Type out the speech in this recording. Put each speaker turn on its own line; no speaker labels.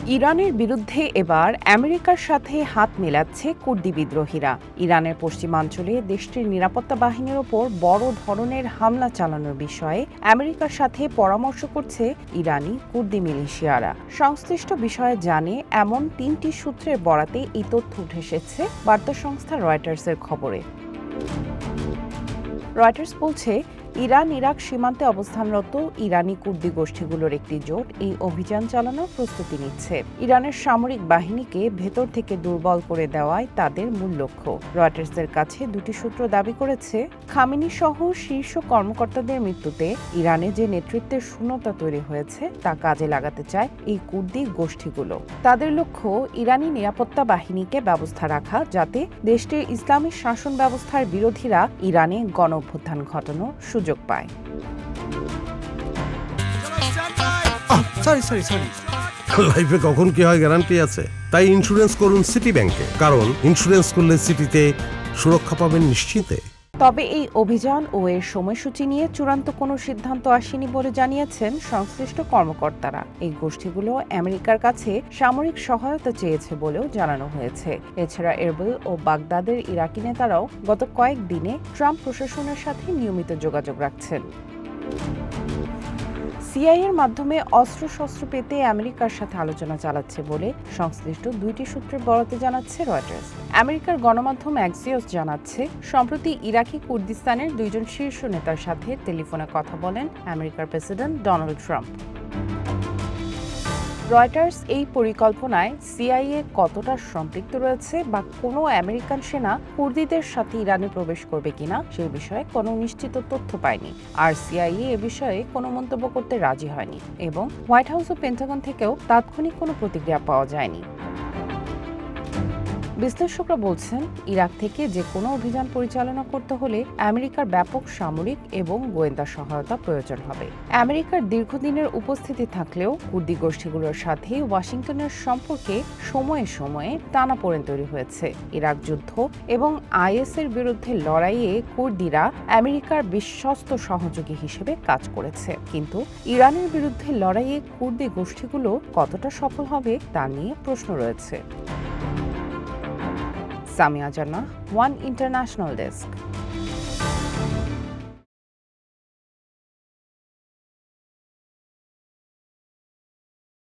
ইরানের বিরুদ্ধে এবার আমেরিকার সাথে হাত মেলাচ্ছে কুর্দি বিদ্রোহীরা। ইরানের পশ্চিমাঞ্চলে দেশটির নিরাপত্তা বাহিনীর ওপর বড় ধরনের হামলা চালানোর বিষয়ে আমেরিকার সাথে পরামর্শ করছে ইরানি কুর্দি মিলিশিয়ারা। সংশ্লিষ্ট বিষয়ে জানে এমন 3টি সূত্রের বরাতে এই তথ্য উঠে এসেছে বার্তা সংস্থা রয়টার্সের খবরে। রয়টার্স বলছে, ইরান ইরাক সীমান্তে অবস্থানরত ইরানি কুর্দি গোষ্ঠীগুলোর একটি জোট এই অভিযান চালানোর প্রস্তুতি নিচ্ছে। ইরানের সামরিক বাহিনীকে ভেতর থেকে দুর্বল করে দেওয়াই তাদের মূল লক্ষ্য। রয়টার্সের কাছে 2টি সূত্র দাবি করেছে, খামেনি সহ শীর্ষ কর্মকর্তাদের মৃত্যুতে ইরানে যে নেতৃত্বের শূন্যতা তৈরি হয়েছে তা কাজে লাগাতে চায় এই কুর্দি গোষ্ঠীগুলো। তাদের লক্ষ্য ইরানি নিরাপত্তা বাহিনীকে ব্যবস্থা রাখা, যাতে দেশটির ইসলামী শাসন ব্যবস্থার বিরোধীরা ইরানে গণঅভ্যুত্থান ঘটানোর সুযোগ পায়।
লাইফে কখন কি হয় গ্যারান্টি আছে? তাই ইন্স্যুরেন্স করুন সিটি ব্যাংকে, কারণ ইন্স্যুরেন্স করলে সিটিতে সুরক্ষা পাবেন নিশ্চিন্তে।
তবে এই অভিযান ও এর সময়সূচি নিয়ে চূড়ান্ত কোনো সিদ্ধান্ত আসেনি বলে জানিয়েছেন সংশ্লিষ্ট কর্মকর্তারা। এই গোষ্ঠীগুলো আমেরিকার কাছে সামরিক সহায়তা চেয়েছে বলেও জানানো হয়েছে। এছাড়া এরবিল ও বাগদাদের ইরাকি নেতারাও গত কয়েকদিনে ট্রাম্প প্রশাসনের সাথে নিয়মিত যোগাযোগ রাখছেন। সিআইএর মাধ্যমে অস্ত্রশস্ত্র পেতে আমেরিকার সাথে আলোচনা চালাচ্ছে বলে সংশ্লিষ্ট 2টি সূত্রের বরাতে জানাচ্ছে রয়টার্স। আমেরিকার গণমাধ্যম অ্যাক্সিওস জানাচ্ছে, সম্প্রতি ইরাকি কুর্দিস্তানের 2জন শীর্ষ নেতার সাথে টেলিফোনে কথা বলেন আমেরিকার প্রেসিডেন্ট ডোনাল্ড ট্রাম্প। রয়টার্স এই পরিকল্পনায় সিআইএ কতটা সম্পৃক্ত রয়েছে বা কোনো আমেরিকান সেনা কুর্দিদের সাথে ইরানে প্রবেশ করবে কিনা সেই বিষয়ে কোনো নিশ্চিত তথ্য পায়নি। আর সিআইএ এ বিষয়ে কোনো মন্তব্য করতে রাজি হয়নি এবং হোয়াইট হাউস ও পেন্টাগন থেকেও তাৎক্ষণিক কোনো প্রতিক্রিয়া পাওয়া যায়নি। বিশ্লেষকরা বলছেন, ইরাক থেকে যে কোনো অভিযান পরিচালনা করতে হলে আমেরিকার ব্যাপক সামরিক এবং গোয়েন্দা সহায়তা প্রয়োজন হবে। আমেরিকার দীর্ঘদিনের উপস্থিতি থাকলেও কুর্দি গোষ্ঠীগুলোর সাথে ওয়াশিংটনের সম্পর্কে সময়ে সময়ে টানাপোড়েন তৈরি হয়েছে। ইরাক যুদ্ধ এবং আইএসের বিরুদ্ধে লড়াইয়ে কুর্দিরা আমেরিকার বিশ্বস্ত সহযোগী হিসেবে কাজ করেছে, কিন্তু ইরানের বিরুদ্ধে লড়াইয়ে কুর্দি গোষ্ঠীগুলো কতটা সফল হবে তা নিয়ে প্রশ্ন রয়েছে। সামিয়া জান্নাহ, ওয়ান ইন্টারন্যাশনাল ডেস্ক।